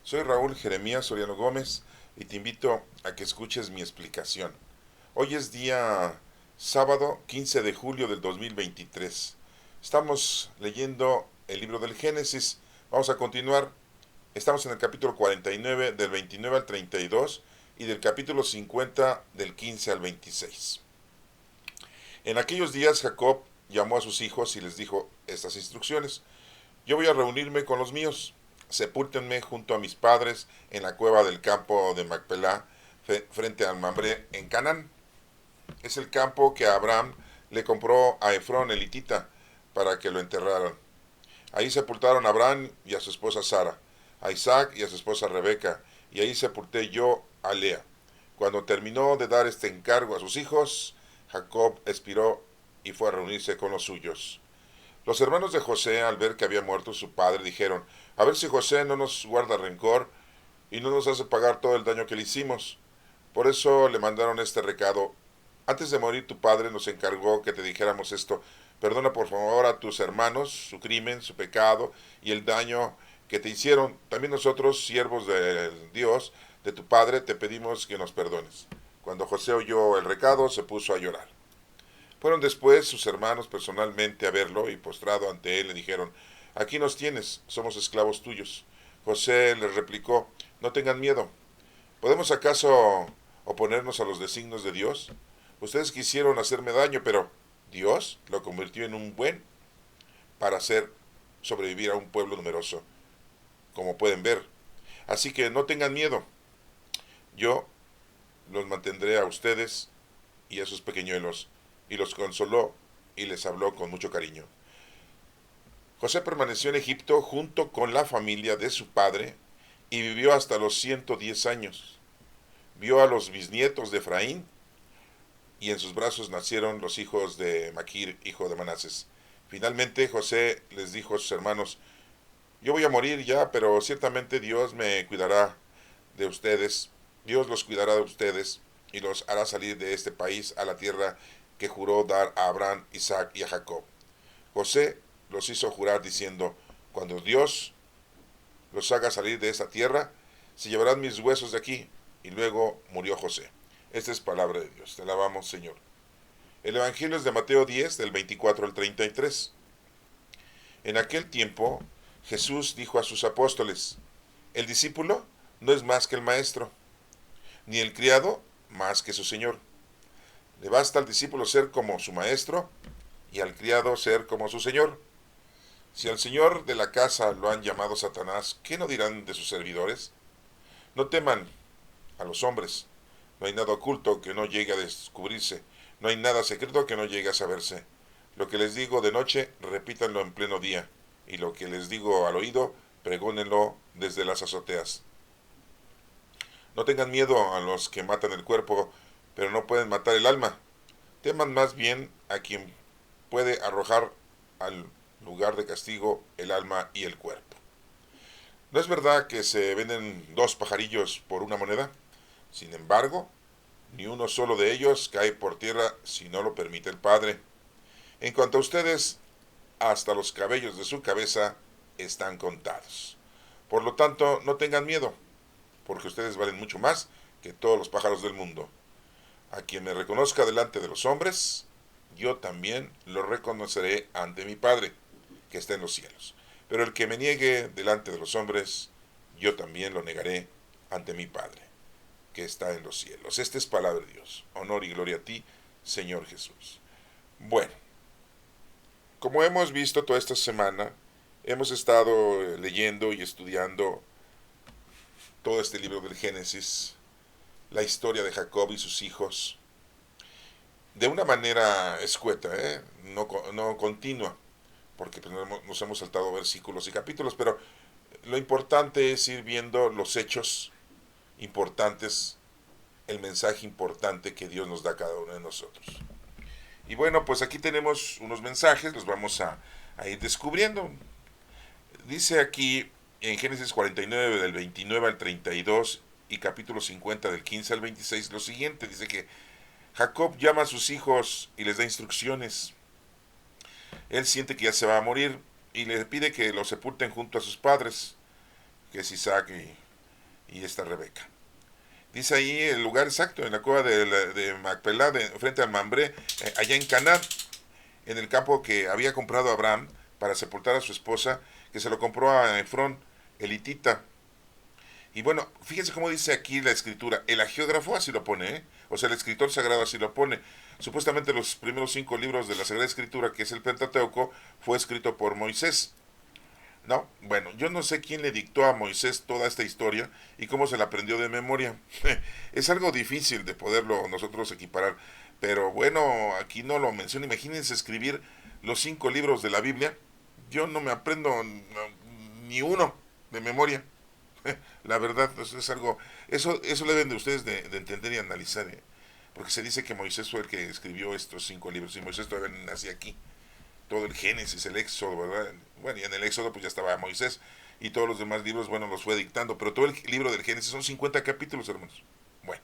Soy Raúl Jeremías Soriano Gómez y te invito a que escuches mi explicación. Hoy es día sábado 15 de julio del 2023. Estamos leyendo el libro del Génesis. Vamos a continuar. Estamos en el capítulo 49 del 29 al 32 y del capítulo 50 del 15 al 26. En aquellos días Jacob llamó a sus hijos y les dijo estas instrucciones. Yo voy a reunirme con los míos. Sepúltenme junto a mis padres en la cueva del campo de Macpelá, frente al Mambré, en Canaán. Es el campo que Abraham le compró a Efrón el hitita para que lo enterraran. Ahí sepultaron a Abraham y a su esposa Sara, a Isaac y a su esposa Rebeca, y ahí sepulté yo a Lea. Cuando terminó de dar este encargo a sus hijos, Jacob expiró y fue a reunirse con los suyos. Los hermanos de José, al ver que había muerto su padre, dijeron, a ver si José no nos guarda rencor y no nos hace pagar todo el daño que le hicimos. Por eso le mandaron este recado. Antes de morir tu padre nos encargó que te dijéramos esto. Perdona por favor a tus hermanos su crimen, su pecado y el daño que te hicieron. También nosotros, siervos de Dios, de tu padre, te pedimos que nos perdones. Cuando José oyó el recado, se puso a llorar. Fueron después sus hermanos personalmente a verlo y postrado ante él le dijeron, aquí nos tienes, somos esclavos tuyos. José les replicó, no tengan miedo. ¿Podemos acaso oponernos a los designios de Dios? Ustedes quisieron hacerme daño, pero Dios lo convirtió en un buen para hacer sobrevivir a un pueblo numeroso, como pueden ver. Así que no tengan miedo. Yo los mantendré a ustedes y a sus pequeñuelos. Y los consoló y les habló con mucho cariño. José permaneció en Egipto junto con la familia de su padre y vivió hasta los 110 años. Vio a los bisnietos de Efraín y en sus brazos nacieron los hijos de Maquir, hijo de Manases. Finalmente José les dijo a sus hermanos, yo voy a morir ya, pero ciertamente Dios me cuidará de ustedes, Dios los cuidará de ustedes y los hará salir de este país a la tierra que juró dar a Abraham, Isaac y a Jacob. José los hizo jurar diciendo, cuando Dios los haga salir de esta tierra, se llevarán mis huesos de aquí. Y luego murió José. Esta es palabra de Dios. Te alabamos, Señor. El Evangelio es de Mateo 10, del 24 al 33. En aquel tiempo, Jesús dijo a sus apóstoles, el discípulo no es más que el maestro, ni el criado más que su señor. Le basta al discípulo ser como su maestro y al criado ser como su señor. Si al señor de la casa lo han llamado Satanás, ¿qué no dirán de sus servidores? No teman a los hombres. No hay nada oculto que no llegue a descubrirse. No hay nada secreto que no llegue a saberse. Lo que les digo de noche, repítanlo en pleno día. Y lo que les digo al oído, pregónenlo desde las azoteas. No tengan miedo a los que matan el cuerpo, pero no pueden matar el alma. Teman más bien a quien puede arrojar al lugar de castigo el alma y el cuerpo. ¿No es verdad que se venden dos pajarillos por una moneda? Sin embargo, ni uno solo de ellos cae por tierra si no lo permite el Padre. En cuanto a ustedes, hasta los cabellos de su cabeza están contados. Por lo tanto, no tengan miedo, porque ustedes valen mucho más que todos los pájaros del mundo. A quien me reconozca delante de los hombres, yo también lo reconoceré ante mi Padre, que está en los cielos. Pero el que me niegue delante de los hombres, yo también lo negaré ante mi Padre, que está en los cielos. Esta es palabra de Dios. Honor y gloria a ti, Señor Jesús. Bueno, como hemos visto toda esta semana, hemos estado leyendo y estudiando todo este libro del Génesis, la historia de Jacob y sus hijos, de una manera escueta, no continua, porque pues, nos hemos saltado versículos y capítulos, pero lo importante es ir viendo los hechos importantes, el mensaje importante que Dios nos da a cada uno de nosotros. Y bueno, pues aquí tenemos unos mensajes, los vamos a ir descubriendo. Dice aquí en Génesis 49 del 29 al 32 y capítulo 50 del 15 al 26 lo siguiente, dice que Jacob llama a sus hijos y les da instrucciones. Él siente que ya se va a morir y le pide que lo sepulten junto a sus padres, que es Isaac y esta Rebeca. Dice ahí el lugar exacto, en la cueva de Macpelá, frente al Mambré, allá en Canaán, en el campo que había comprado Abraham para sepultar a su esposa, que se lo compró a Efrón, el hitita. Y bueno, fíjense cómo dice aquí la escritura. El agiógrafo así lo pone, ¿eh? O sea, el escritor sagrado así lo pone. Supuestamente los primeros 5 libros de la Sagrada Escritura, que es el Pentateuco, fue escrito por Moisés. ¿No? Bueno, yo no sé quién le dictó a Moisés toda esta historia y cómo se la aprendió de memoria. Es algo difícil de poderlo nosotros equiparar. Pero bueno, aquí no lo menciono. Imagínense escribir los 5 libros de la Biblia. Yo no me aprendo ni uno de memoria. La verdad, pues es algo, eso le deben de ustedes de entender y analizar, ¿eh? Porque se dice que Moisés fue el que escribió estos 5 libros, y Moisés todavía nació aquí. Todo el Génesis, el Éxodo, ¿verdad? Bueno, y en el Éxodo pues ya estaba Moisés, y todos los demás libros, bueno, los fue dictando, pero todo el libro del Génesis son 50 capítulos, hermanos. Bueno,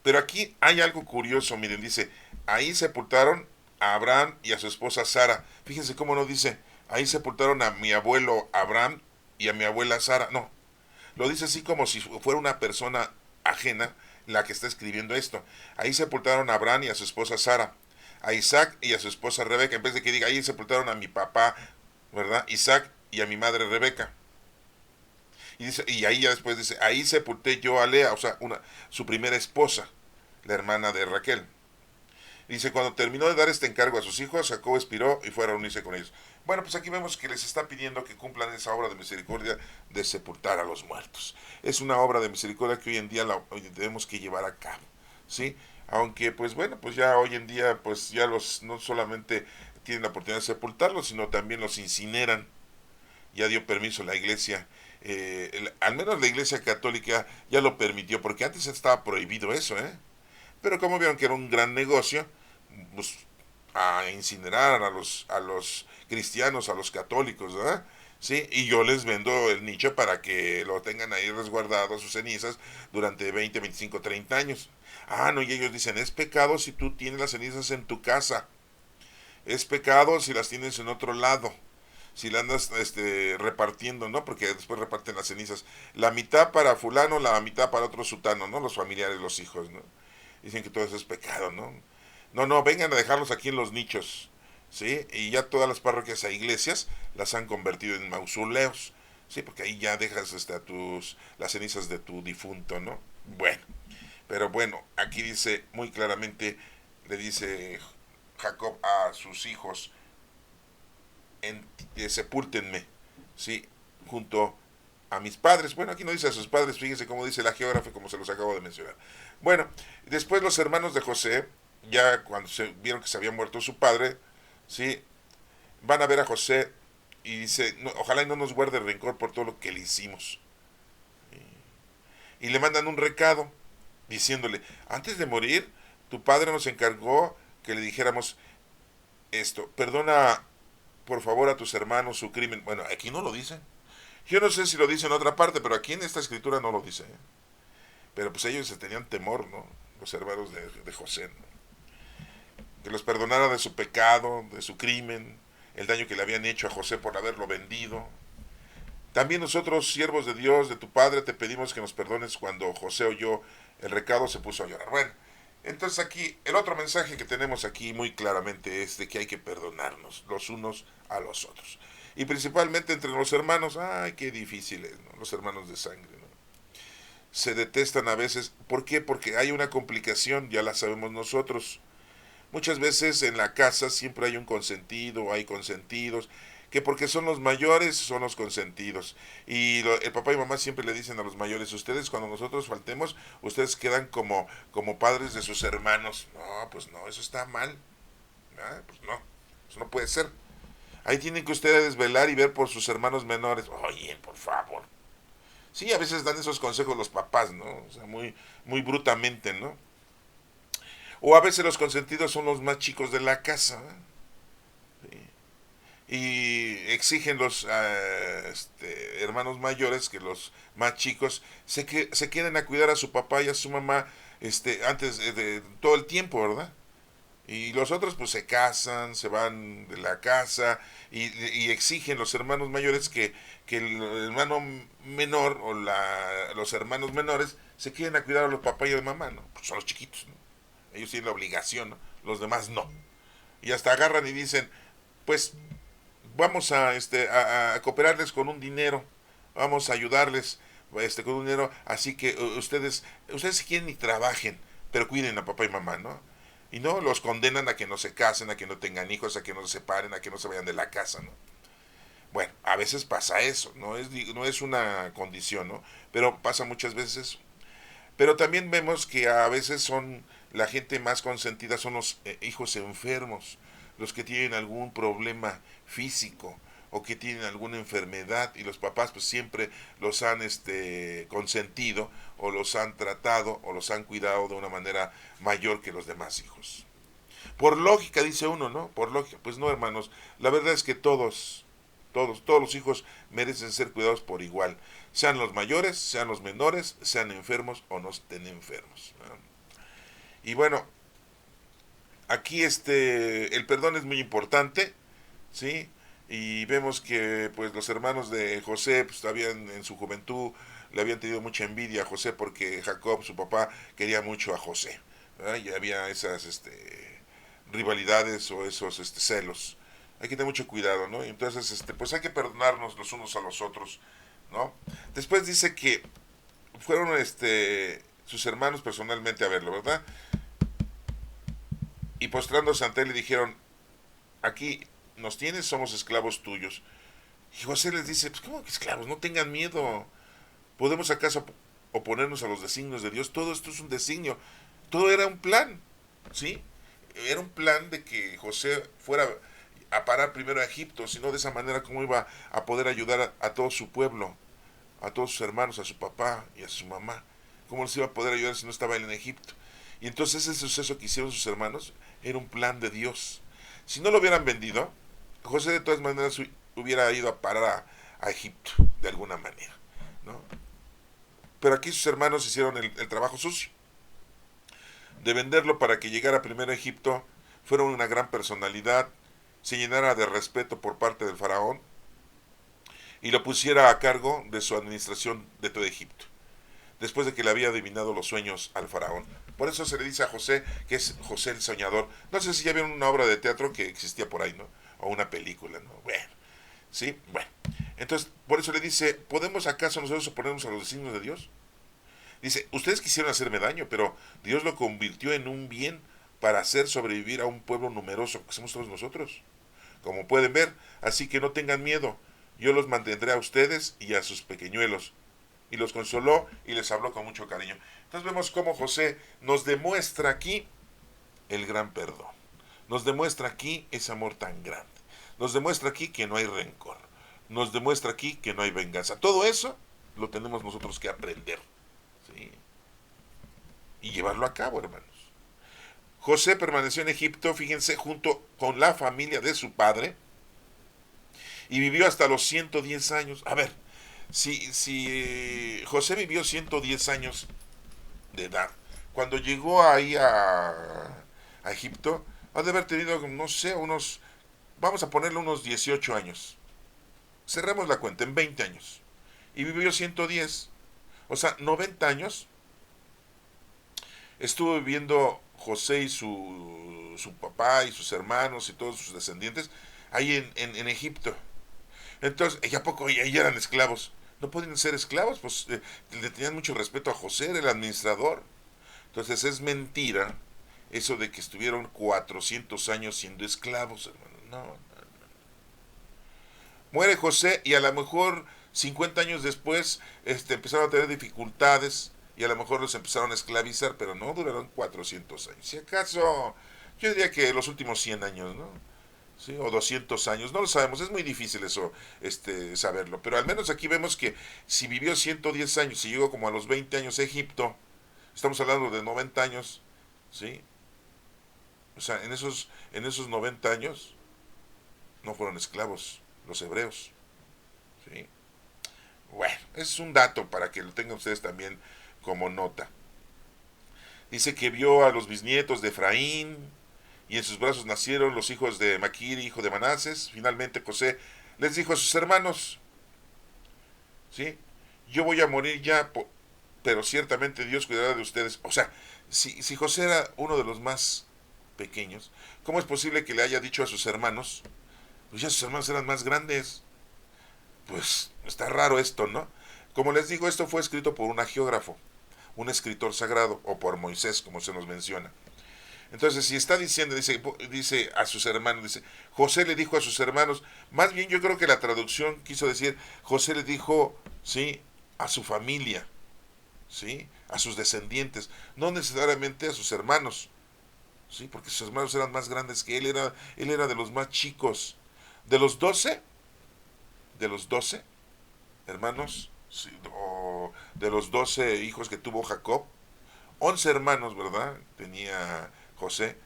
pero aquí hay algo curioso, miren, dice, ahí sepultaron a Abraham y a su esposa Sara. Fíjense cómo no dice, ahí sepultaron a mi abuelo Abraham y a mi abuela Sara. No, lo dice así como si fuera una persona ajena la que está escribiendo esto. Ahí sepultaron a Abraham y a su esposa Sara, a Isaac y a su esposa Rebeca, en vez de que diga ahí sepultaron a mi papá, ¿verdad? Isaac y a mi madre Rebeca. Y, dice, y ahí ya después dice, ahí sepulté yo a Lea, o sea, su primera esposa, la hermana de Raquel. Dice, cuando terminó de dar este encargo a sus hijos, Jacob expiró y fue a reunirse con ellos. Bueno, pues aquí vemos que les está pidiendo que cumplan esa obra de misericordia de sepultar a los muertos. Es una obra de misericordia que hoy en día tenemos que llevar a cabo, ¿sí? Aunque, pues bueno, pues ya hoy en día, pues ya los, no solamente tienen la oportunidad de sepultarlos, sino también los incineran. Ya dio permiso la iglesia, al menos la iglesia católica ya lo permitió, porque antes estaba prohibido eso, ¿eh? Pero como vieron que era un gran negocio, pues a incinerar a los cristianos, a los católicos, ¿verdad? Sí, y yo les vendo el nicho para que lo tengan ahí resguardado, sus cenizas, durante 20, 25, 30 años. Ah, no, y ellos dicen, es pecado si tú tienes las cenizas en tu casa, es pecado si las tienes en otro lado, si la andas repartiendo, ¿no? Porque después reparten las cenizas, la mitad para fulano, la mitad para otro sutano, ¿no? Los familiares, los hijos, ¿no? Dicen que todo eso es pecado, ¿no? No, no, vengan a dejarlos aquí en los nichos, ¿sí? Y ya todas las parroquias e iglesias las han convertido en mausoleos, ¿sí? Porque ahí ya dejas las cenizas de tu difunto, ¿no? Bueno, pero bueno, aquí dice muy claramente, le dice Jacob a sus hijos, sepúltenme, ¿sí? Junto a mis padres. Bueno, aquí no dice a sus padres, fíjense cómo dice la geógrafa, como se los acabo de mencionar. Bueno, después los hermanos de José, ya cuando se vieron que se había muerto su padre, ¿sí? Van a ver a José y dice, no, ojalá y no nos guarde rencor por todo lo que le hicimos. Y le mandan un recado diciéndole, antes de morir, tu padre nos encargó que le dijéramos esto, perdona por favor a tus hermanos su crimen. Bueno, aquí no lo dice. Yo no sé si lo dice en otra parte, pero aquí en esta escritura no lo dice, ¿eh? Pero pues ellos se tenían temor, ¿no? Los hermanos de José, ¿no? Que los perdonara de su pecado, de su crimen, el daño que le habían hecho a José por haberlo vendido. También nosotros, siervos de Dios, de tu Padre, te pedimos que nos perdones. Cuando José oyó el recado, se puso a llorar. Bueno, entonces aquí, el otro mensaje que tenemos aquí muy claramente es de que hay que perdonarnos los unos a los otros. Y principalmente entre los hermanos, ay, qué difícil es, ¿no? Los hermanos de sangre, ¿no? Se detestan a veces. ¿Por qué? Porque hay una complicación, ya la sabemos nosotros. Muchas veces en la casa siempre hay un consentido, hay consentidos, que porque son los mayores son los consentidos. Y el papá y mamá siempre le dicen a los mayores, ustedes cuando nosotros faltemos, ustedes quedan como padres de sus hermanos. No, pues no, eso está mal. Ah, pues no, eso no puede ser. Ahí tienen que ustedes velar y ver por sus hermanos menores. Oye, por favor. Sí, a veces dan esos consejos los papás, ¿no? O sea, muy brutamente, ¿no? O a veces los consentidos son los más chicos de la casa, ¿eh? Sí. Y exigen los hermanos mayores que los más chicos se queden a cuidar a su papá y a su mamá antes de todo el tiempo, ¿verdad? Y los otros pues se casan, se van de la casa y exigen los hermanos mayores que el hermano menor o los hermanos menores se queden a cuidar a los papás y a la mamá, ¿no? Pues son los chiquitos, ¿no? Ellos tienen la obligación, ¿no? Los demás no. Y hasta agarran y dicen, pues vamos a cooperarles con un dinero, vamos a ayudarles con un dinero, así que ustedes si quieren ni trabajen, pero cuiden a papá y mamá, ¿no? Y no los condenan a que no se casen, a que no tengan hijos, a que no se separen, a que no se vayan de la casa, ¿no? Bueno, a veces pasa eso, no es una condición, ¿no? Pero pasa muchas veces. Pero también vemos que a veces son la gente más consentida son los hijos enfermos, los que tienen algún problema físico o que tienen alguna enfermedad y los papás pues siempre los han consentido o los han tratado o los han cuidado de una manera mayor que los demás hijos. Por lógica, dice uno, ¿no? Por lógica. Pues no, hermanos. La verdad es que todos los hijos merecen ser cuidados por igual. Sean los mayores, sean los menores, sean enfermos o no estén enfermos, ¿no? Y bueno, aquí el perdón es muy importante, ¿sí? Y vemos que pues los hermanos de José pues habían en su juventud le habían tenido mucha envidia a José porque Jacob, su papá, quería mucho a José, ¿verdad? Y había esas rivalidades o esos celos. Hay que tener mucho cuidado, ¿no? Y entonces pues hay que perdonarnos los unos a los otros, ¿no? Después dice que fueron sus hermanos personalmente a verlo, ¿verdad? Y postrándose ante él le dijeron, aquí nos tienes, somos esclavos tuyos. Y José les dice, pues ¿cómo que esclavos? No tengan miedo. ¿Podemos acaso oponernos a los designios de Dios? Todo esto es un designio. Todo era un plan, ¿sí? Era un plan de que José fuera a parar primero a Egipto, sino de esa manera como iba a poder ayudar a todo su pueblo, a todos sus hermanos, a su papá y a su mamá. ¿Cómo les iba a poder ayudar si no estaba él en Egipto? Y entonces ese suceso que hicieron sus hermanos era un plan de Dios. Si no lo hubieran vendido, José de todas maneras hubiera ido a parar a Egipto, de alguna manera, ¿no? Pero aquí sus hermanos hicieron el trabajo sucio de venderlo para que llegara primero a Egipto, fuera una gran personalidad, se llenara de respeto por parte del faraón y lo pusiera a cargo de su administración de todo Egipto, después de que le había adivinado los sueños al faraón. Por eso se le dice a José que es José el soñador. No sé si ya vieron una obra de teatro que existía por ahí, ¿no? O una película, ¿no? Bueno, ¿sí? Bueno. Entonces, por eso le dice, ¿podemos acaso nosotros oponernos a los designios de Dios? Dice, ustedes quisieron hacerme daño, pero Dios lo convirtió en un bien para hacer sobrevivir a un pueblo numeroso, que somos todos nosotros. Como pueden ver, así que no tengan miedo, yo los mantendré a ustedes y a sus pequeñuelos. Y los consoló y les habló con mucho cariño. Entonces vemos cómo José nos demuestra aquí el gran perdón. Nos demuestra aquí ese amor tan grande. Nos demuestra aquí que no hay rencor. Nos demuestra aquí que no hay venganza. Todo eso lo tenemos nosotros que aprender, ¿sí? Y llevarlo a cabo, hermanos. José permaneció en Egipto, fíjense, junto con la familia de su padre y vivió hasta los 110 años. A ver, si José vivió 110 años de edad, cuando llegó ahí a Egipto, ha de haber tenido, no sé, vamos a ponerle unos 18 años. Cerremos la cuenta, en 20 años. Y vivió 110. O sea, 90 años estuvo viviendo José y su papá y sus hermanos y todos sus descendientes ahí en Egipto. Entonces, ¿y a poco ya eran esclavos? No podían ser esclavos, pues le tenían mucho respeto a José, era el administrador. Entonces es mentira eso de que estuvieron 400 años siendo esclavos, hermano. No, no. Muere José y a lo mejor 50 años después empezaron a tener dificultades y a lo mejor los empezaron a esclavizar, pero no duraron 400 años. Si acaso, yo diría que los últimos 100 años, ¿no? ¿Sí? O 200 años, no lo sabemos, es muy difícil eso, saberlo, pero al menos aquí vemos que si vivió 110 años y llegó como a los 20 años a Egipto, estamos hablando de 90 años, ¿sí? O sea, en esos 90 años no fueron esclavos los hebreos, ¿sí? Bueno, es un dato para que lo tengan ustedes también como nota. Dice que vio a los bisnietos de Efraín y en sus brazos nacieron los hijos de Maquir, hijo de Manases. Finalmente José les dijo a sus hermanos, ¿sí? Yo voy a morir ya, pero ciertamente Dios cuidará de ustedes. O sea, si José era uno de los más pequeños, ¿cómo es posible que le haya dicho a sus hermanos? Pues ya sus hermanos eran más grandes. Pues está raro esto, ¿no? Como les digo, esto fue escrito por un agiógrafo, un escritor sagrado, o por Moisés, como se nos menciona. Entonces, si está diciendo, dice a sus hermanos, dice, José le dijo a sus hermanos, más bien yo creo que la traducción quiso decir, José le dijo, sí, a su familia, sí, a sus descendientes, no necesariamente a sus hermanos, sí, porque sus hermanos eran más grandes que él era de los más chicos. De de los 12 hermanos, sí, o de los 12 hijos que tuvo Jacob, 11 hermanos, ¿verdad? Tenía José.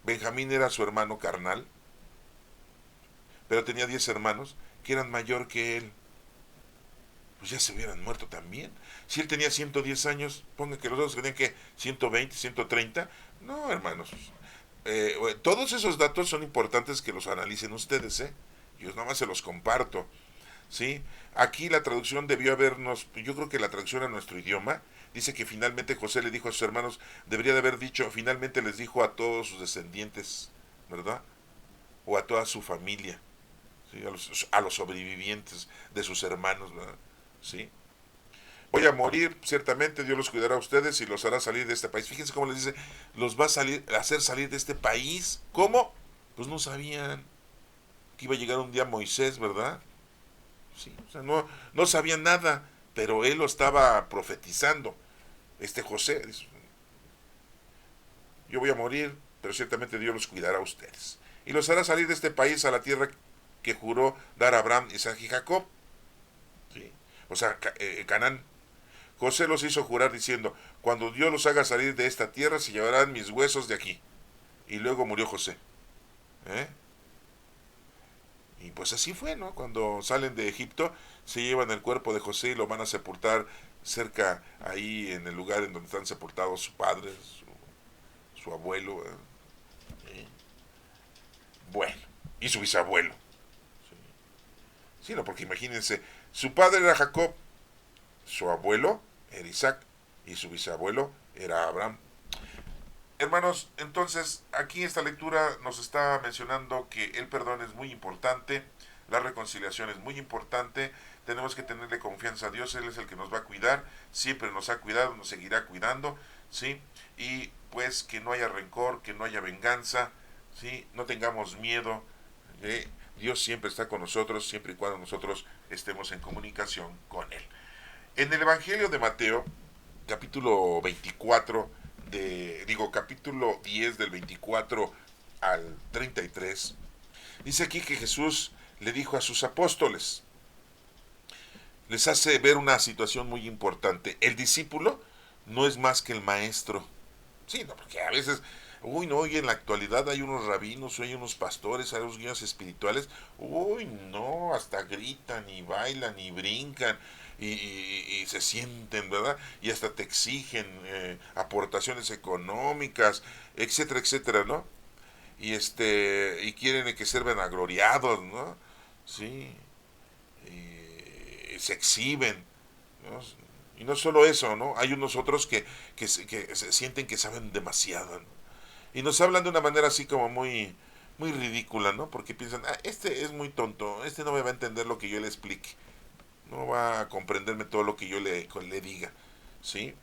Benjamín era su hermano carnal, pero tenía 10 hermanos que eran mayor que él. Pues ya se hubieran muerto también. Si él tenía 110 años, pongan que los otros tenían que 120, 130. No, hermanos. Todos esos datos son importantes que los analicen ustedes, ¿eh? Yo nada más se los comparto. ¿Sí? Aquí la traducción debió habernos, yo creo que la traducción a nuestro idioma dice que finalmente José le dijo a sus hermanos, debería de haber dicho, finalmente les dijo a todos sus descendientes, ¿verdad? O a toda su familia, ¿sí? A los sobrevivientes de sus hermanos, ¿verdad? ¿Sí? Voy a morir, ciertamente Dios los cuidará a ustedes y los hará salir de este país. Fíjense cómo les dice, los va a hacer salir de este país. ¿Cómo? Pues no sabían que iba a llegar un día Moisés, ¿verdad? Sí, o sea, no sabía nada, pero él lo estaba profetizando. Este José dice, yo voy a morir, pero ciertamente Dios los cuidará a ustedes. Y los hará salir de este país a la tierra que juró dar a Abraham, Isaac y Jacob. ¿Sí? O sea, Canaán. José los hizo jurar diciendo, cuando Dios los haga salir de esta tierra, se llevarán mis huesos de aquí. Y luego murió José. ¿Eh? Y pues así fue, ¿no? Cuando salen de Egipto, se llevan el cuerpo de José y lo van a sepultar cerca, ahí en el lugar en donde están sepultados su padre, su abuelo, bueno, y su bisabuelo. Sí, no, porque imagínense, su padre era Jacob, su abuelo era Isaac y su bisabuelo era Abraham. Hermanos, entonces aquí esta lectura nos está mencionando que el perdón es muy importante, la reconciliación es muy importante, tenemos que tenerle confianza a Dios, Él es el que nos va a cuidar, siempre nos ha cuidado, nos seguirá cuidando, ¿sí? Y pues que no haya rencor, que no haya venganza, ¿sí? No tengamos miedo, Dios siempre está con nosotros, siempre y cuando nosotros estemos en comunicación con Él. En el Evangelio de Mateo, capítulo 24, capítulo 10 del 24 al 33, dice aquí que Jesús le dijo a sus apóstoles, les hace ver una situación muy importante. El discípulo no es más que el maestro. Sí, no, porque a veces, uy, no, y en la actualidad hay unos rabinos, hay unos pastores, hay unos guías espirituales, uy, no, hasta gritan y bailan y brincan y se sienten, ¿verdad? Y hasta te exigen aportaciones económicas, etcétera, etcétera, ¿no? Y quieren que ser vanagloriados, ¿no? Sí, y se exhiben, ¿no? Y no solo eso, ¿no? Hay unos otros que se sienten que saben demasiado, ¿no? Y nos hablan de una manera así como muy ridícula, ¿no? Porque piensan, este es muy tonto, este no me va a entender lo que yo le explique, no va a comprenderme todo lo que yo le diga, ¿sí?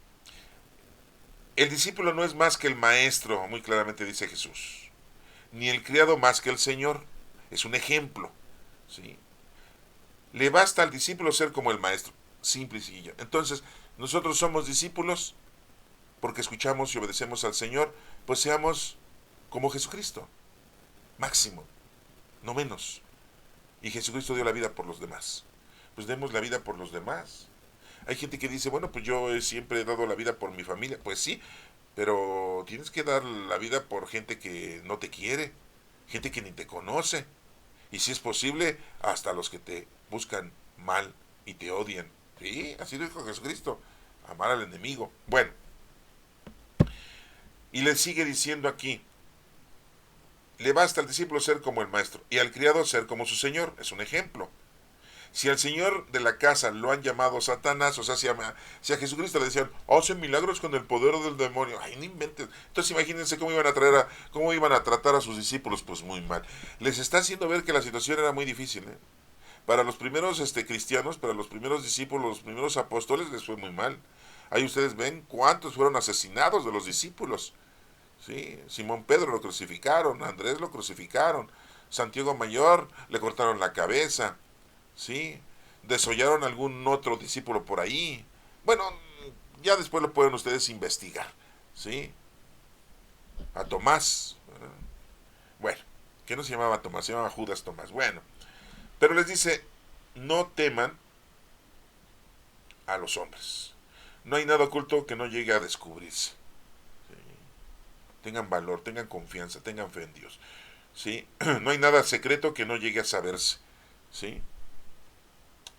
El discípulo no es más que el maestro, muy claramente dice Jesús, ni el criado más que el Señor, es un ejemplo, ¿sí? Le basta al discípulo ser como el maestro, simple y sencillo. Entonces, nosotros somos discípulos porque escuchamos y obedecemos al Señor, pues seamos como Jesucristo, máximo, no menos. Y Jesucristo dio la vida por los demás. Pues demos la vida por los demás. Hay gente que dice, bueno, pues yo siempre he dado la vida por mi familia. Pues sí, pero tienes que dar la vida por gente que no te quiere, gente que ni te conoce. Y si es posible, hasta los que te buscan mal y te odian. Sí, así lo dijo Jesucristo, amar al enemigo. Bueno, y le sigue diciendo aquí, le basta al discípulo ser como el maestro y al criado ser como su señor. Es un ejemplo. Si al señor de la casa lo han llamado Satanás, o sea, si a Jesucristo le decían, hace milagros con el poder del demonio, ay, no inventes. Entonces imagínense cómo iban a tratar a sus discípulos, pues muy mal. Les está haciendo ver que la situación era muy difícil, ¿eh? Para los primeros cristianos, para los primeros discípulos, los primeros apóstoles, les fue muy mal. Ahí ustedes ven cuántos fueron asesinados de los discípulos. ¿Sí? Simón Pedro lo crucificaron, Andrés lo crucificaron, Santiago Mayor le cortaron la cabeza, ¿sí? Desollaron algún otro discípulo por ahí. Bueno, ya después lo pueden ustedes investigar, ¿sí? A Tomás, ¿verdad? Bueno, que no se llamaba Tomás, se llamaba Judas Tomás. Bueno, pero les dice, no teman a los hombres. No hay nada oculto que no llegue a descubrirse. ¿Sí? Tengan valor, tengan confianza, tengan fe en Dios. ¿Sí? No hay nada secreto que no llegue a saberse. ¿Sí?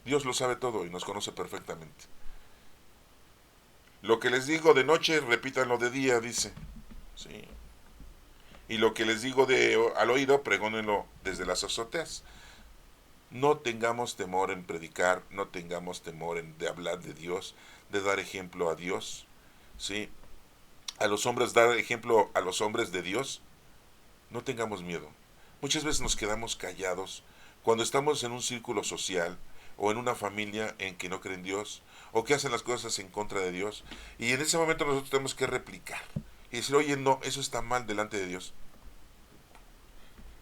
Dios lo sabe todo y nos conoce perfectamente. Lo que les digo de noche, repítanlo de día, dice. ¿Sí? Y lo que les digo al oído, pregónenlo desde las azoteas. No tengamos temor en predicar, no tengamos temor de hablar de Dios, de dar ejemplo a Dios. ¿Sí? A los hombres, dar ejemplo a los hombres de Dios. No tengamos miedo. Muchas veces nos quedamos callados cuando estamos en un círculo social o en una familia en que no creen Dios o que hacen las cosas en contra de Dios. Y en ese momento nosotros tenemos que replicar y decir, oye, no, eso está mal delante de Dios.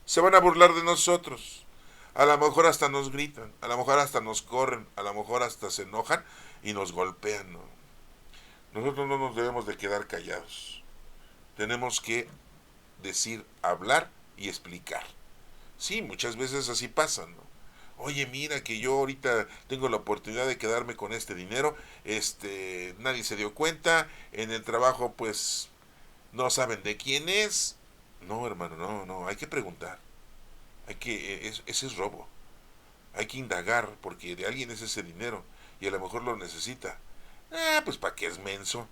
Se van a burlar de nosotros. A lo mejor hasta nos gritan, a lo mejor hasta nos corren, a lo mejor hasta se enojan y nos golpean, ¿no? Nosotros no nos debemos de quedar callados. Tenemos que decir, hablar y explicar. Sí, muchas veces así pasa, ¿no? Oye, mira que yo ahorita tengo la oportunidad de quedarme con este dinero, nadie se dio cuenta, en el trabajo pues no saben de quién es. No, hermano, no, no, hay que preguntar. Ese es robo. Hay que indagar porque de alguien es ese dinero y a lo mejor lo necesita. Pues para qué es menso,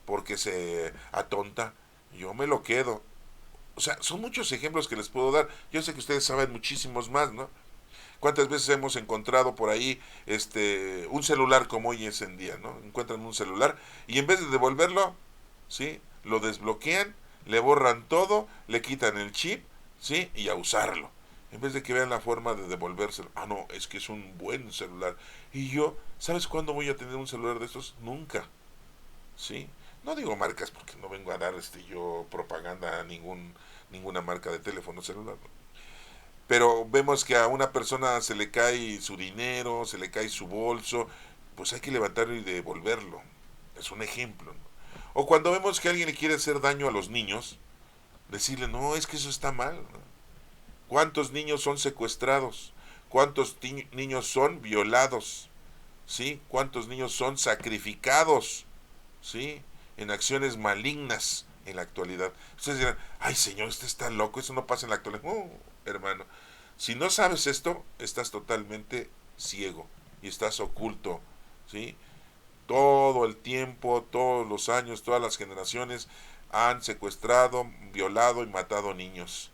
porque se atonta, yo me lo quedo. O sea, son muchos ejemplos que les puedo dar. Yo sé que ustedes saben muchísimos más, ¿no? ¿Cuántas veces hemos encontrado por ahí un celular como hoy es en día, ¿no? Encuentran un celular y en vez de devolverlo, ¿sí? Lo desbloquean, le borran todo, le quitan el chip, ¿sí? Y a usarlo. En vez de que vean la forma de devolvérselo. Ah, no, es que es un buen celular. Y yo, ¿sabes cuándo voy a tener un celular de estos? Nunca. ¿Sí? No digo marcas porque no vengo a dar yo propaganda a ninguna marca de teléfono celular. Pero vemos que a una persona se le cae su dinero, se le cae su bolso, pues hay que levantarlo y devolverlo. Es un ejemplo, ¿no? O cuando vemos que alguien le quiere hacer daño a los niños, decirle, no, es que eso está mal, ¿no? ¿Cuántos niños son secuestrados? ¿Cuántos niños son violados? ¿Sí? ¿Cuántos niños son sacrificados? ¿Sí? En acciones malignas en la actualidad. Ustedes dirán, ay señor, este está loco, eso no pasa en la actualidad. Hermano, si no sabes esto, estás totalmente ciego y estás oculto, ¿sí? Todo el tiempo, todos los años, todas las generaciones han secuestrado, violado y matado niños.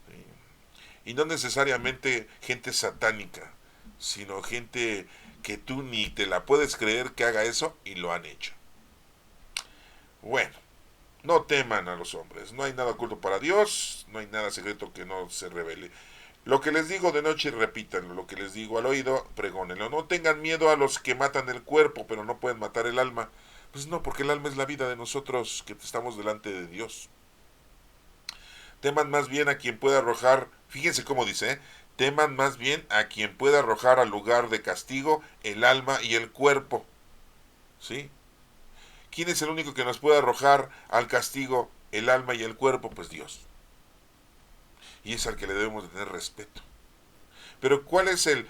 ¿Sí? Y no necesariamente gente satánica, sino gente que tú ni te la puedes creer que haga eso y lo han hecho. Bueno, no teman a los hombres, no hay nada oculto para Dios, no hay nada secreto que no se revele. Lo que les digo de noche, repítanlo, lo que les digo al oído, pregónenlo. No tengan miedo a los que matan el cuerpo, pero no pueden matar el alma. Pues no, porque el alma es la vida de nosotros que estamos delante de Dios. Teman más bien a quien pueda arrojar, fíjense cómo dice, teman más bien a quien pueda arrojar al lugar de castigo el alma y el cuerpo. ¿Sí? ¿Quién es el único que nos puede arrojar al castigo el alma y el cuerpo? Pues Dios. Y es al que le debemos de tener respeto. Pero ¿cuál es el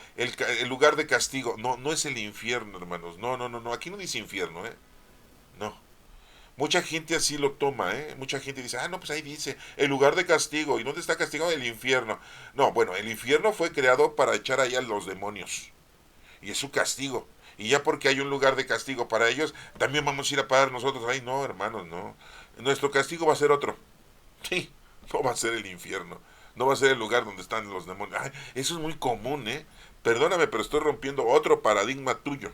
lugar de castigo? No, no es el infierno, hermanos. No, no, no, no. Aquí no dice infierno, ¿eh? No. Mucha gente así lo toma, ¿eh? Mucha gente dice, no, pues ahí dice, el lugar de castigo. ¿Y dónde está castigado? El infierno. No, bueno, el infierno fue creado para echar ahí a los demonios. Y es su castigo. Y ya porque hay un lugar de castigo para ellos, también vamos a ir a pagar nosotros. Ay, no, hermanos, no. Nuestro castigo va a ser otro. Sí, no va a ser el infierno, no va a ser el lugar donde están los demonios. Ay, eso es muy común, ¿eh? Perdóname, pero estoy rompiendo otro paradigma tuyo,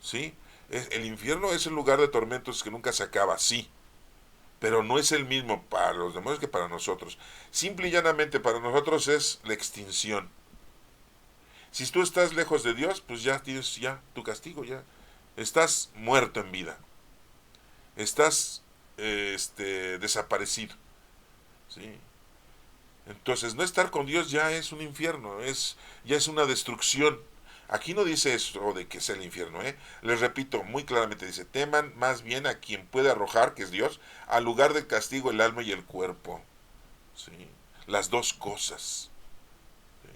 ¿sí? El infierno es el lugar de tormentos que nunca se acaba, sí, pero no es el mismo para los demonios que para nosotros. Simple y llanamente para nosotros es la extinción. Si tú estás lejos de Dios, pues ya tienes ya tu castigo, ya estás muerto en vida, estás desaparecido, ¿sí? Entonces, no estar con Dios ya es un infierno, ya es una destrucción. Aquí no dice eso de que es el infierno, ¿eh? Les repito, muy claramente dice, teman más bien a quien puede arrojar, que es Dios, al lugar del castigo el alma y el cuerpo. ¿Sí? Las dos cosas. ¿Sí?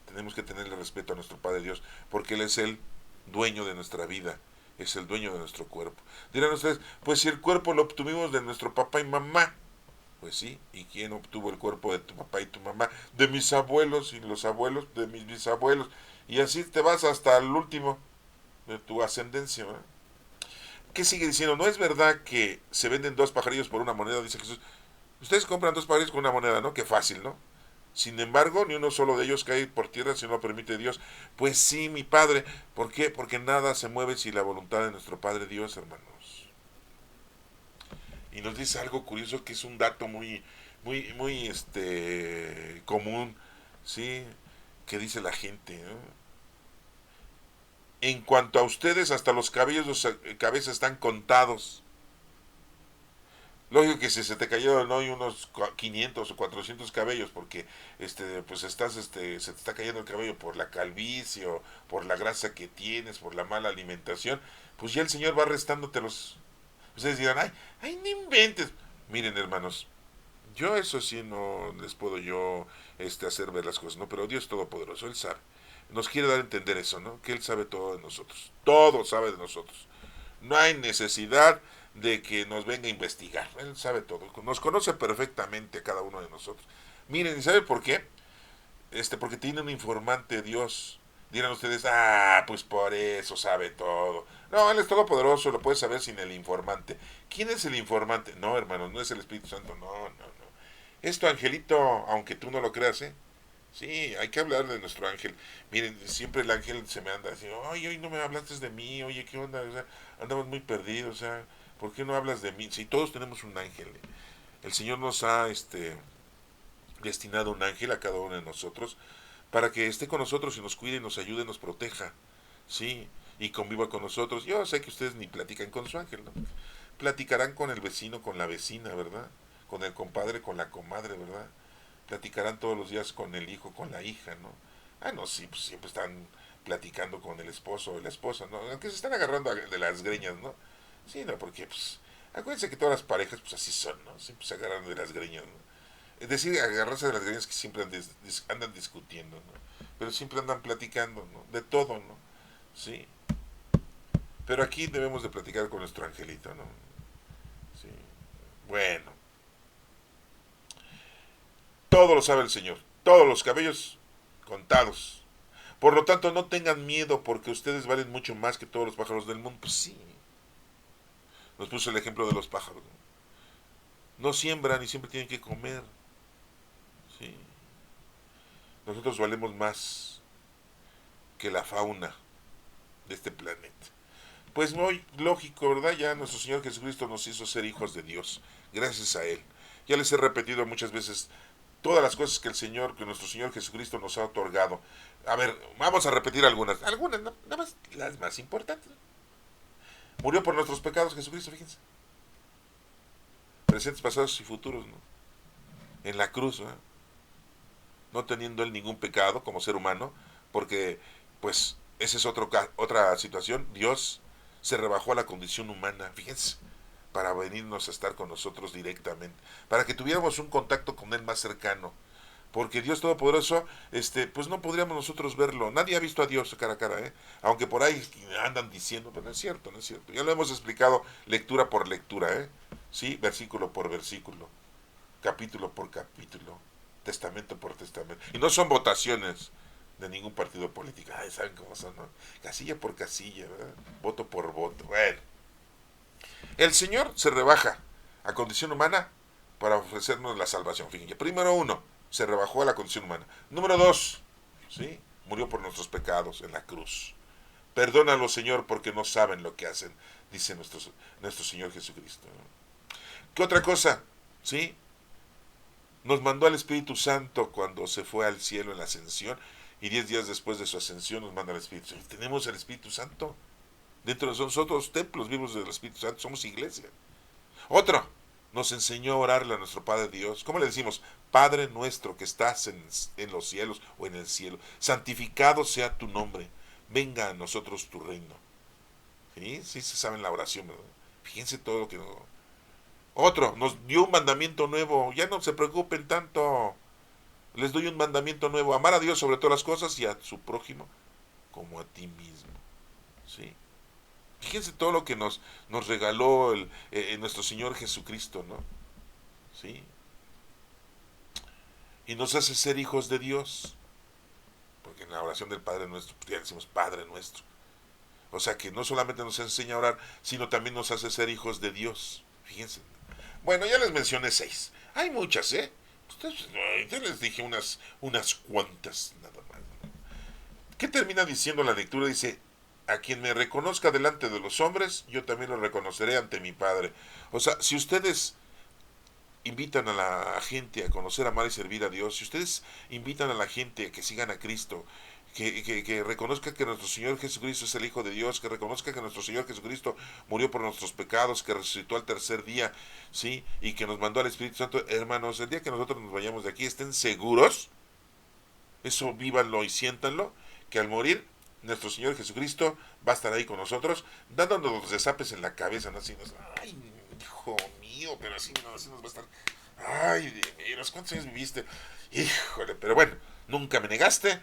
Tenemos que tenerle respeto a nuestro Padre Dios, porque Él es el dueño de nuestra vida, es el dueño de nuestro cuerpo. Dirán ustedes, pues si el cuerpo lo obtuvimos de nuestro papá y mamá, pues sí, ¿y quién obtuvo el cuerpo de tu papá y tu mamá? De mis abuelos y los abuelos de mis bisabuelos. Y así te vas hasta el último de tu ascendencia, ¿verdad? ¿Qué sigue diciendo? No es verdad que se venden dos pajarillos por una moneda, dice Jesús. Ustedes compran dos pajarillos con una moneda, ¿no? Qué fácil, ¿no? Sin embargo, ni uno solo de ellos cae por tierra si no lo permite Dios. Pues sí, mi Padre. ¿Por qué? Porque nada se mueve sin la voluntad de nuestro Padre Dios, hermanos. Y nos dice algo curioso que es un dato muy común, ¿sí? Que dice la gente, ¿no? En cuanto a ustedes, hasta los cabellos de su cabeza están contados. Lógico que si se te cayeron hoy unos 500 o 400 cabellos porque pues se te está cayendo el cabello por la calvicie o por la grasa que tienes, por la mala alimentación, pues ya el Señor va restándotelos. Ustedes dirán, ay, no inventes. Miren, hermanos, yo eso sí no les puedo yo hacer ver las cosas, ¿no? Pero Dios Todopoderoso, Él sabe. Nos quiere dar a entender eso, ¿no? Que Él sabe todo de nosotros. Todo sabe de nosotros. No hay necesidad de que nos venga a investigar. Él sabe todo. Nos conoce perfectamente a cada uno de nosotros. Miren, ¿y sabe por qué? Porque tiene un informante Dios. Dirán ustedes, pues por eso sabe todo. No, Él es todopoderoso, lo puede saber sin el informante. ¿Quién es el informante? No, hermanos, no es el Espíritu Santo, no. Es tu angelito, aunque tú no lo creas, ¿eh? Sí, hay que hablar de nuestro ángel. Miren, siempre el ángel se me anda diciendo, oye, hoy no me hablaste de mí, oye, ¿qué onda? O sea, andamos muy perdidos, o sea, ¿por qué no hablas de mí? Si todos tenemos un ángel. El Señor nos ha destinado un ángel a cada uno de nosotros para que esté con nosotros y nos cuide, nos ayude, nos proteja, ¿sí? Y conviva con nosotros. Yo sé que ustedes ni platican con su ángel, ¿no? Platicarán con el vecino, con la vecina, ¿verdad? Con el compadre, con la comadre, ¿verdad? Platicarán todos los días con el hijo, con la hija, ¿no? No, sí, pues siempre están platicando con el esposo o la esposa, ¿no? Aunque se están agarrando de las greñas, ¿no? Sí, no, porque, pues, acuérdense que todas las parejas, pues así son, ¿no? Siempre se agarran de las greñas, ¿no? Es decir, agarrarse de las greñas que siempre andan discutiendo, ¿no? Pero siempre andan platicando, ¿no? De todo, ¿no? Sí. Pero aquí debemos de platicar con nuestro angelito, ¿no? Sí. Bueno, todo lo sabe el Señor. Todos los cabellos contados. Por lo tanto, no tengan miedo porque ustedes valen mucho más que todos los pájaros del mundo. Pues sí. Nos puso el ejemplo de los pájaros. No siembran y siempre tienen que comer. Sí. Nosotros valemos más que la fauna de este planeta. Pues muy lógico, ¿verdad? Ya nuestro Señor Jesucristo nos hizo ser hijos de Dios, gracias a Él. Ya les he repetido muchas veces todas las cosas que nuestro Señor Jesucristo nos ha otorgado. A ver, vamos a repetir algunas, ¿no? Nada más las más importantes. Murió por nuestros pecados Jesucristo, fíjense. Presentes, pasados y futuros, ¿no? En la cruz, ¿no? No teniendo Él ningún pecado como ser humano, porque, pues, esa es otra situación. Dios se rebajó a la condición humana, fíjense, para venirnos a estar con nosotros directamente, para que tuviéramos un contacto con Él más cercano, porque Dios Todopoderoso, pues no podríamos nosotros verlo. Nadie ha visto a Dios cara a cara, ¿eh? Aunque por ahí andan diciendo, pero no es cierto, no es cierto. Ya lo hemos explicado lectura por lectura, ¿eh? Sí, versículo por versículo, capítulo por capítulo, testamento por testamento. Y no son votaciones de ningún partido político. ¿Saben cómo son, no? Casilla por casilla, ¿verdad? Voto por voto. Bueno, el Señor se rebaja a condición humana para ofrecernos la salvación. Fíjense, primero uno, se rebajó a la condición humana. Número dos, ¿sí? Murió por nuestros pecados en la cruz. Perdónalo, Señor, porque no saben lo que hacen, dice nuestro Señor Jesucristo, ¿no? ¿Qué otra cosa? ¿Sí? Nos mandó al Espíritu Santo cuando se fue al cielo en la ascensión, y 10 días después de su ascensión nos manda el Espíritu Santo. Tenemos el Espíritu Santo dentro de nosotros, templos vivos del Espíritu Santo, somos iglesia. Otro, nos enseñó a orarle a nuestro Padre Dios. ¿Cómo le decimos? Padre nuestro que estás en los cielos o en el cielo, santificado sea tu nombre, venga a nosotros tu reino. ¿Sí? Sí se sabe en la oración, ¿verdad? Fíjense todo lo que nos... Otro, nos dio un mandamiento nuevo, ya no se preocupen tanto, les doy un mandamiento nuevo, amar a Dios sobre todas las cosas y a su prójimo como a ti mismo. ¿Sí? Fíjense todo lo que nos regaló nuestro Señor Jesucristo, ¿no? ¿Sí? Y nos hace ser hijos de Dios, porque en la oración del Padre Nuestro, pues ya decimos Padre Nuestro. O sea que no solamente nos enseña a orar, sino también nos hace ser hijos de Dios. Fíjense. Bueno, ya les mencioné 6. Hay muchas, ¿eh? Ustedes, ya les dije unas cuantas, nada más. ¿Qué termina diciendo la lectura? Dice, a quien me reconozca delante de los hombres, yo también lo reconoceré ante mi Padre. O sea, si ustedes invitan a la gente a conocer, amar y servir a Dios, si ustedes invitan a la gente a que sigan a Cristo, que reconozca que nuestro Señor Jesucristo es el Hijo de Dios, que reconozca que nuestro Señor Jesucristo murió por nuestros pecados, que resucitó al tercer día, ¿sí? Y que nos mandó al Espíritu Santo, hermanos, el día que nosotros nos vayamos de aquí, estén seguros, eso vívanlo y siéntanlo, que al morir, nuestro Señor Jesucristo va a estar ahí con nosotros, dándonos los desapes en la cabeza, ¿no? Así nos, ay, hijo mío, pero así, no, así nos va a estar, ay, de veras, ¿cuántos años viviste? Híjole, pero bueno, nunca me negaste,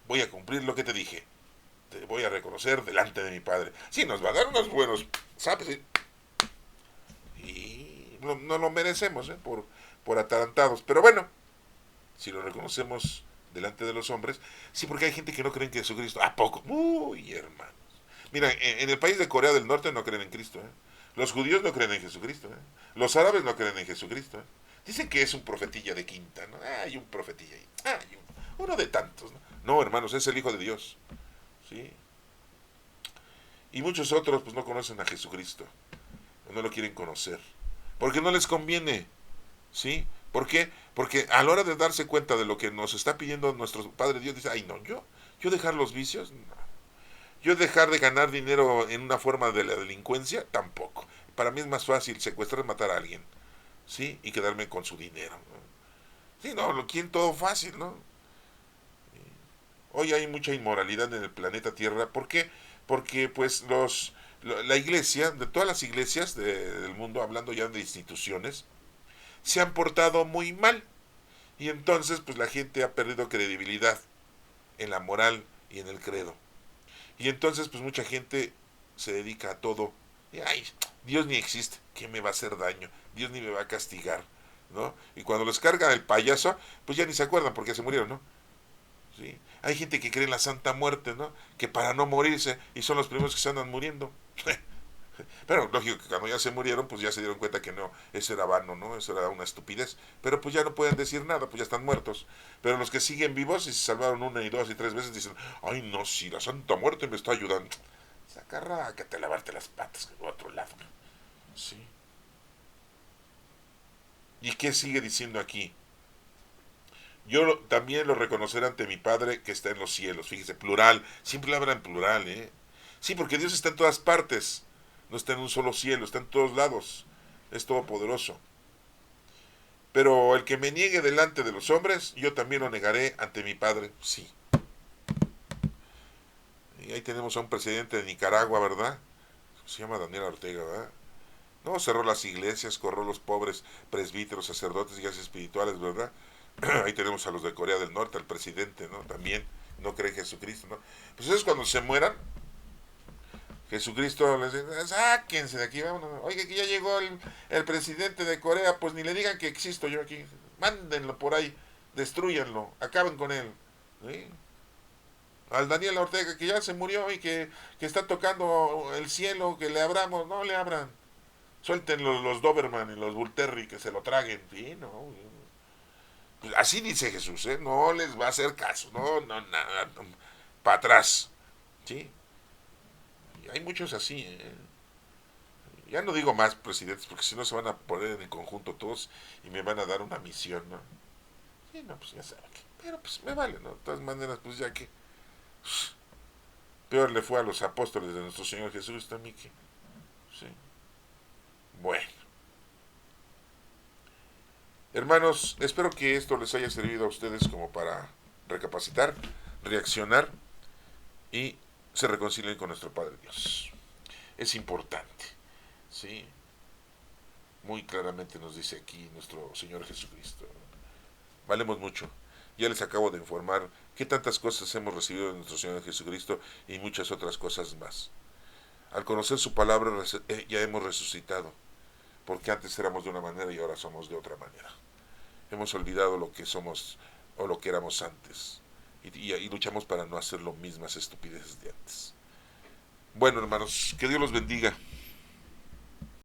voy a cumplir lo que te dije. Te voy a reconocer delante de mi Padre. Sí, nos va a dar unos buenos zapes. Y no lo merecemos, por atarantados. Pero bueno, si lo reconocemos delante de los hombres, sí, porque hay gente que no cree en Jesucristo. ¿A poco? Uy, hermanos. Mira, en el país de Corea del Norte no creen en Cristo, ¿eh? Los judíos no creen en Jesucristo, ¿eh? Los árabes no creen en Jesucristo, ¿eh? Dicen que es un profetilla de quinta, ¿no? Hay un profetilla ahí. Hay uno de tantos, ¿no? No, hermanos, es el Hijo de Dios. ¿Sí? Y muchos otros pues no conocen a Jesucristo, no lo quieren conocer, porque no les conviene, ¿sí? ¿Por qué? Porque a la hora de darse cuenta de lo que nos está pidiendo nuestro Padre Dios, dice, ay no, yo dejar los vicios, no. Yo dejar de ganar dinero en una forma de la delincuencia, tampoco. Para mí es más fácil secuestrar y matar a alguien, ¿sí? Y quedarme con su dinero, ¿no? Sí, no, lo quieren todo fácil, ¿no? Hoy hay mucha inmoralidad en el planeta Tierra. ¿Por qué? Porque pues la iglesia, de todas las iglesias del mundo, hablando ya de instituciones, se han portado muy mal. Y entonces pues la gente ha perdido credibilidad en la moral y en el credo. Y entonces pues mucha gente se dedica a todo. Y, ay, Dios ni existe, ¿qué me va a hacer daño? Dios ni me va a castigar, ¿no? Y cuando les carga el payaso, pues ya ni se acuerdan porque se murieron, ¿no? ¿Sí? Hay gente que cree en la Santa Muerte, ¿no? Que para no morirse, y son los primeros que se andan muriendo. Pero lógico que cuando ya se murieron, pues ya se dieron cuenta que no, eso era vano, ¿no? Eso era una estupidez. Pero pues ya no pueden decir nada, pues ya están muertos. Pero los que siguen vivos y se salvaron una y dos y tres veces dicen, ay no, si la Santa Muerte me está ayudando. Sacarrácate a lavarte las patas que otro lado. Sí. ¿Y qué sigue diciendo aquí? Yo también lo reconoceré ante mi Padre que está en los cielos. Fíjese, plural. Siempre habla en plural, ¿eh? Sí, porque Dios está en todas partes. No está en un solo cielo, está en todos lados. Es todopoderoso. Pero el que me niegue delante de los hombres, yo también lo negaré ante mi Padre. Sí. Y ahí tenemos a un presidente de Nicaragua, ¿verdad? Se llama Daniel Ortega, ¿verdad? No, cerró las iglesias, corrió los pobres presbíteros, sacerdotes y guías espirituales, ¿verdad? Ahí tenemos a los de Corea del Norte, al presidente, ¿no? También no cree en Jesucristo, ¿no? Pues eso es cuando se mueran, Jesucristo les dice, sáquense de aquí, vámonos. Oiga, que ya llegó el presidente de Corea, pues ni le digan que existo yo aquí. Mándenlo por ahí, destruyanlo, acaben con él. ¿Sí? Al Daniel Ortega, que ya se murió y que está tocando el cielo, que le abramos, no le abran. Suelten los Doberman y los Bull Terry que se lo traguen. Sí, no. Pues así dice Jesús, ¿eh? No les va a hacer caso. No, no, nada. No, para atrás. ¿Sí? Y hay muchos así, ¿eh? Ya no digo más presidentes porque si no se van a poner en conjunto todos y me van a dar una misión, ¿no? Sí, no, pues ya saben que. Pero pues me vale, ¿no? De todas maneras, pues ya que. Peor le fue a los apóstoles de nuestro Señor Jesús también que. Sí. Bueno. Hermanos, espero que esto les haya servido a ustedes como para recapacitar, reaccionar y se reconcilien con nuestro Padre Dios. Es importante, ¿sí? Muy claramente nos dice aquí nuestro Señor Jesucristo. Valemos mucho. Ya les acabo de informar qué tantas cosas hemos recibido de nuestro Señor Jesucristo y muchas otras cosas más. Al conocer su palabra ya hemos resucitado, porque antes éramos de una manera y ahora somos de otra manera. Hemos olvidado lo que somos o lo que éramos antes y luchamos para no hacer lo mismas estupideces de antes. Bueno, hermanos, que Dios los bendiga.